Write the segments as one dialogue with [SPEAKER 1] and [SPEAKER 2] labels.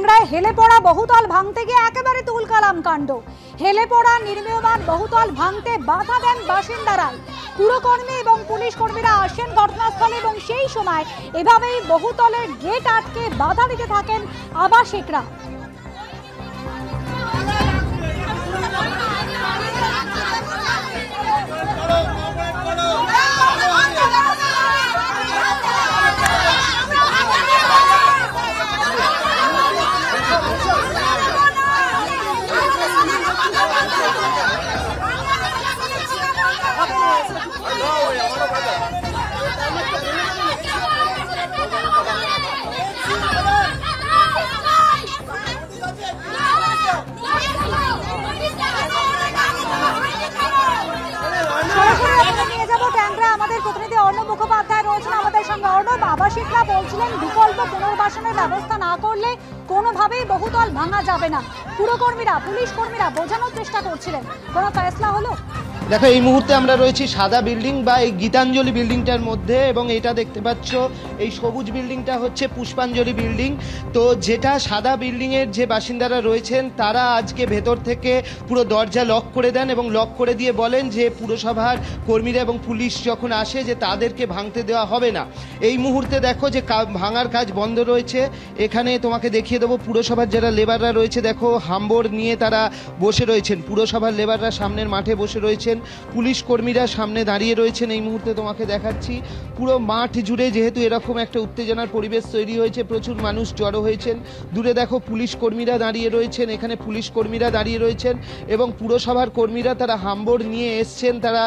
[SPEAKER 1] ট্যাংরায় হেলে পড়া বহুতল ভাঙতে গিয়ে একেবারে তুলকালাম কাণ্ড। হেলে পড়া নির্মীয়মান বহুতল ভাঙতে বাধা দেন বাসিন্দারা। পুরকর্মী এবং পুলিশ কর্মীরা আসেন ঘটনাস্থলে এবং সেই সময় এভাবেই বহুতলের গেট আটকে বাধা দিতে থাকেন আবাসিকরা। আবাসিকরা বলছিলেন বিকল্প পুনর্বাসনের ব্যবস্থা না করলে কোনোভাবেই বহুতল ভাঙা যাবে না। পুরকর্মীরা পুলিশ কর্মীরা বোঝানোর চেষ্টা করছিলেন, কোনো ফয়সলা হলো?
[SPEAKER 2] দেখো, এই মুহূর্তে আমরা রয়েছি সাদা বিল্ডিং বা এই গীতাঞ্জলি বিল্ডিংটার মধ্যে, এবং এটা দেখতে পাচ্ছ এই সবুজ বিল্ডিংটা হচ্ছে পুষ্পাঞ্জলি বিল্ডিং। তো যেটা সাদা বিল্ডিংয়ের যে বাসিন্দারা রয়েছেন তারা আজকে ভেতর থেকে পুরো দরজা লক করে দেন এবং লক করে দিয়ে বলেন যে পুরসভার কর্মীরা এবং পুলিশ যখন আসে যে তাদেরকে ভাঙতে দেওয়া হবে না। এই মুহূর্তে দেখো যে ভাঙার কাজ বন্ধ রয়েছে। এখানে তোমাকে দেখিয়ে দেবো পুরসভার যারা লেবাররা রয়েছে, দেখো হাম্বর নিয়ে তারা বসে রয়েছেন। পুরসভার লেবাররা সামনের মাঠে বসে রয়েছেন, পুলিশ কর্মীরা সামনে দাঁড়িয়ে রয়েছেন। এই মুহূর্তে তোমাকে দেখাচ্ছি পুরো মাঠ জুড়ে যেহেতু এরকম একটা উত্তেজনার পরিবেশ তৈরি হয়েছে, প্রচুর মানুষ জড়ো হয়েছেন। দূরে দেখো পুলিশ কর্মীরা দাঁড়িয়ে রয়েছেন, এখানে পুলিশ কর্মীরা দাঁড়িয়ে রয়েছেন এবং পুরসভার কর্মীরা তারা হাম্বর নিয়ে এসছেন, তারা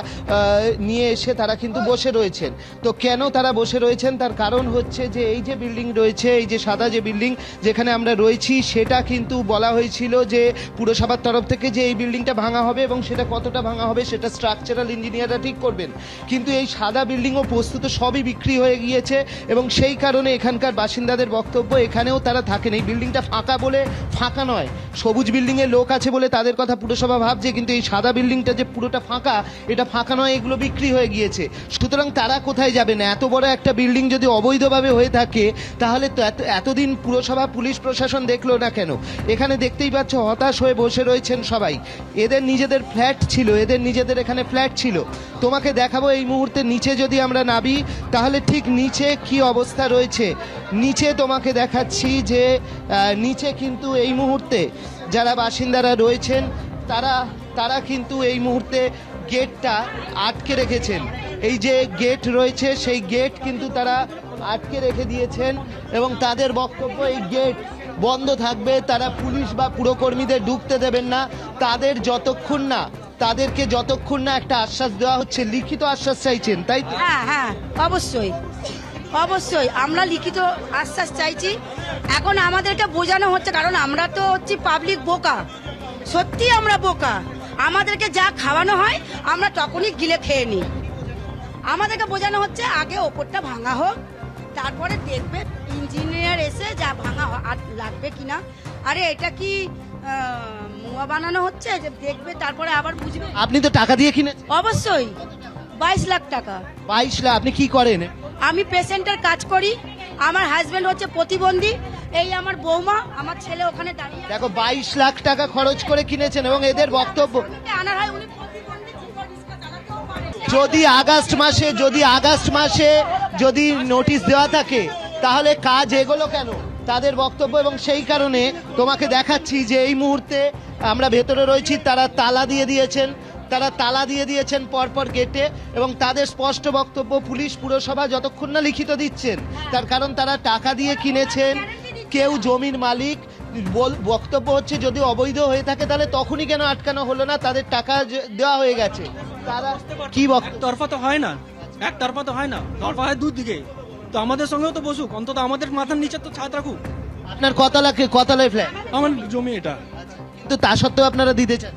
[SPEAKER 2] নিয়ে এসে তারা কিন্তু বসে রয়েছেন। তো কেন তারা বসে রয়েছেন তার কারণ হচ্ছে যে এই যে বিল্ডিং রয়েছে, এই যে সাদা যে বিল্ডিং যেখানে আমরা রয়েছি, সেটা কিন্তু বলা হয়েছিল যে পুরসভার তরফ থেকে যে এই বিল্ডিংটা ভাঙা হবে এবং সেটা কতটা ভাঙা হবে সেটা স্ট্রাকচারাল ইঞ্জিনিয়াররা ঠিক করবেন। কিন্তু এই সাদা বিল্ডিংও প্রস্তুত সবই বিক্রি হয়ে গিয়েছে এবং সেই কারণে এখানকার বাসিন্দাদের বক্তব্য এখানেও তারা থাকেন। এই বিল্ডিংটা ফাঁকা বলে ফাঁকা নয়, সবুজ বিল্ডিংয়ে লোক আছে বলে তাদের কথা পুরসভা ভাবছে, কিন্তু এই সাদা বিল্ডিংটা যে পুরোটা ফাঁকা, এটা ফাঁকা নয়, এগুলো বিক্রি হয়ে গিয়েছে। সুতরাং তারা কোথায় যাবে না? এত বড় একটা বিল্ডিং যদি অবৈধভাবে হয়ে থাকে তাহলে তো এতদিন পুরসভা পুলিশ প্রশাসন দেখলো না কেন? এখানে দেখতেই পাচ্ছ হতাশ হয়ে বসে রয়েছেন সবাই। এদের নিজেদের ফ্ল্যাট ছিল, এদের নিজেদের এখানে ফ্ল্যাট ছিল। তোমাকে দেখাবো এই মুহূর্তে নিচে যদি আমরা নামি তাহলে ঠিক নিচে কি অবস্থা রয়েছে। নিচে তোমাকে দেখাচ্ছি যে নিচে কিন্তু এই মুহূর্তে যারা বাসিন্দারা রয়েছেন তারা কিন্তু এই মুহূর্তে গেটটা আটকে রেখেছেন। এই যে গেট রয়েছে সেই গেট কিন্তু তারা আটকে রেখে দিয়েছেন এবং তাদের বক্তব্য এই গেট বন্ধ থাকবে, তারা পুলিশ বা পুরকর্মীদের ঢুকতে দেবেন না তাদেরকে যতক্ষণ না একটা আশ্বাস দেওয়া হচ্ছে। লিখিত আশ্বাস চাইছেন, তাই তো?
[SPEAKER 3] হ্যাঁ, অবশ্যই আমরা লিখিত আশ্বাস চাইছি। এখন আমাদেরকে বোঝানো হচ্ছে, কারণ আমরা তো হচ্ছি পাবলিক বোকা, সত্যি আমরা বোকা। আমাদেরকে যা খাওয়ানো হয় আমরা তখনই গিলে খেয়ে নিই। আমাদেরকে বোঝানো হচ্ছে আগে ওপরটা ভাঙা হোক, তারপরে দেখবে ইঞ্জিনিয়ার এসে যা ভাঙা আর লাগবে কিনা। আরে এটা কি মুয়া বানানো হচ্ছে যে দেখবে তারপরে আবার বুঝবে।
[SPEAKER 2] আপনি তো টাকা দিয়ে কিনেছেন?
[SPEAKER 3] অবশ্যই 22 লাখ টাকা।
[SPEAKER 2] 22 লাখ? আপনি কি করেন?
[SPEAKER 3] আমি পেশেন্টের কাজ করি, আমার হাজবেন্ড হচ্ছে প্রতিবন্ধী, এই আমার বৌমা, আমার ছেলে ওখানে দাঁড়িয়ে।
[SPEAKER 2] দেখো 22 লাখ টাকা খরচ করে কিনেছেন এবং এদের বক্তব্য যদি আগস্ট মাসে যদি নোটিশ দেওয়া থাকে তাহলে কাজ এগোলো কেন, তাদের বক্তব্য। এবং সেই কারণে তোমাকে দেখাচ্ছি যে এই মুহূর্তে আমরা ভেতরে রয়েছি, তারা তালা দিয়ে দিয়েছেন পরপর গেটে এবং তাদের স্পষ্ট বক্তব্য পুলিশ পুরসভা যতক্ষণ না লিখিত দিচ্ছেন, তার কারণ তারা টাকা দিয়ে কিনেছেন, কেউ জমির মালিক। বক্তব্য হচ্ছে যদি অবৈধ হয়ে থাকে তাহলে তখনই কেন আটকানো হলো না, তাদের টাকা দেওয়া হয়ে গেছে। তারা কি
[SPEAKER 4] তরফা তো হয় না, একতরফা তো হয় না, তরফা হয় দুদিকে। তো আমাদের সঙ্গেও তো বসুক, অন্তত আমাদের মাথার নিচে তো ছাদ রাখুক।
[SPEAKER 2] আপনার কতলায় ফ্ল্যাট?
[SPEAKER 4] আমার জমি এটা,
[SPEAKER 2] কিন্তু তা সত্ত্বেও আপনারা দিতে চান।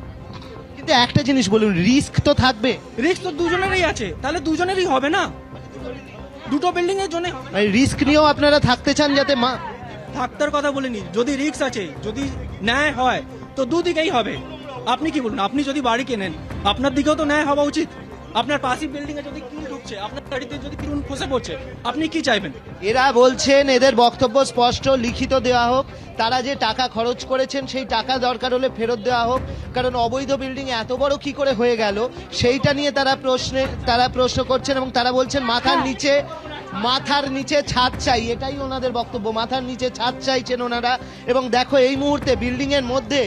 [SPEAKER 2] কিন্তু একটা জিনিস বলুন, রিস্ক তো থাকবে।
[SPEAKER 4] রিস্ক তো দুজনেরই আছে, তাহলে দুজনেরই হবে না, দুটো বিল্ডিং এর জন্য
[SPEAKER 2] রিস্ক নিয়েও আপনারা থাকতে চান, যাতে
[SPEAKER 4] থাকতার কথা বলিনি। যদি রিস্ক আছে, যদি ন্যায় হয় তো দুদিকেই হবে। আপনি কি বলুন? আপনি যদি বাড়ি কেনেন আপনার দিকেও তো ন্যায় হওয়া উচিত। আপনার পাশের বিল্ডিং এ যদি কিল ঢুকছে, আপনার গাড়িতে যদি কিরুন খসে পড়ছে, আপনি কি চাইবেন?
[SPEAKER 2] এরা বলছেন এদের বক্তব্য স্পষ্ট, লিখিত দেওয়া হোক, তারা যে টাকা খরচ করেছেন সেই টাকা দরকার হলে ফেরত দেওয়া হোক, কারণ অবৈধ বিল্ডিং এত বড় কি করে হয়ে গেল সেইটা নিয়ে তারা প্রশ্ন করছেন এবং তারা বলছেন মাথার নিচে ছাদ চাই, এটাই ওনাদের বক্তব্য, মাথার নিচে ছাদ চাইছেন ওনারা। এবং দেখো এই মুহূর্তে বিল্ডিং এর মধ্যে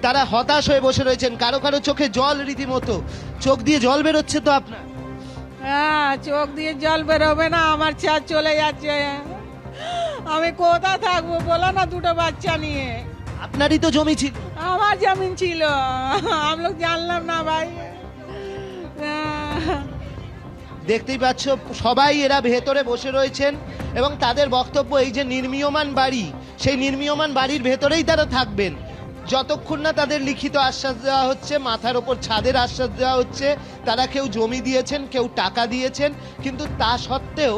[SPEAKER 2] তারা হতাশ হয়ে বসে রয়েছেন, কারো কারো চোখে জল, রীতিমতো চোখ দিয়ে জল বেরোচ্ছে। তো আপনার?
[SPEAKER 5] হ্যাঁ, চোখ দিয়ে জল বেরোবে না, আমার ছাদ চলে যাচ্ছে, আমি কোথায় থাকবো বলো না, দুটো বাচ্চা নিয়ে।
[SPEAKER 2] আপনারই তো জমি ছিল।
[SPEAKER 5] আমার জমিন ছিল, আমি লোক জানলাম না ভাই।
[SPEAKER 2] দেখতেই পাচ্ছ সবাই এরা ভেতরে বসে রয়েছেন এবং তাদের বক্তব্য এই যে নির্মীয়মান বাড়ি, সেই নির্মীয়মান বাড়ির ভেতরেই তারা থাকবেন যতক্ষণ না তাদের লিখিত আশ্বাস দেওয়া হচ্ছে, মাথার ওপর ছাদের আশ্বাস দেওয়া হচ্ছে। তারা কেউ জমি দিয়েছেন, কেউ টাকা দিয়েছেন, কিন্তু তা সত্ত্বেও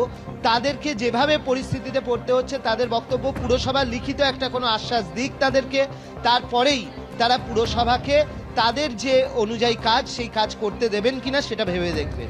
[SPEAKER 2] তাদেরকে যেভাবে পরিস্থিতিতে পড়তে হচ্ছে, তাদের বক্তব্য পুরসভা লিখিত একটা কোনো আশ্বাস দিক তাদেরকে, তারপরেই তারা পুরসভাকে তাদের যে অনুযায়ী কাজ সেই কাজ করতে দেবেন কিনা সেটা ভেবে দেখবেন।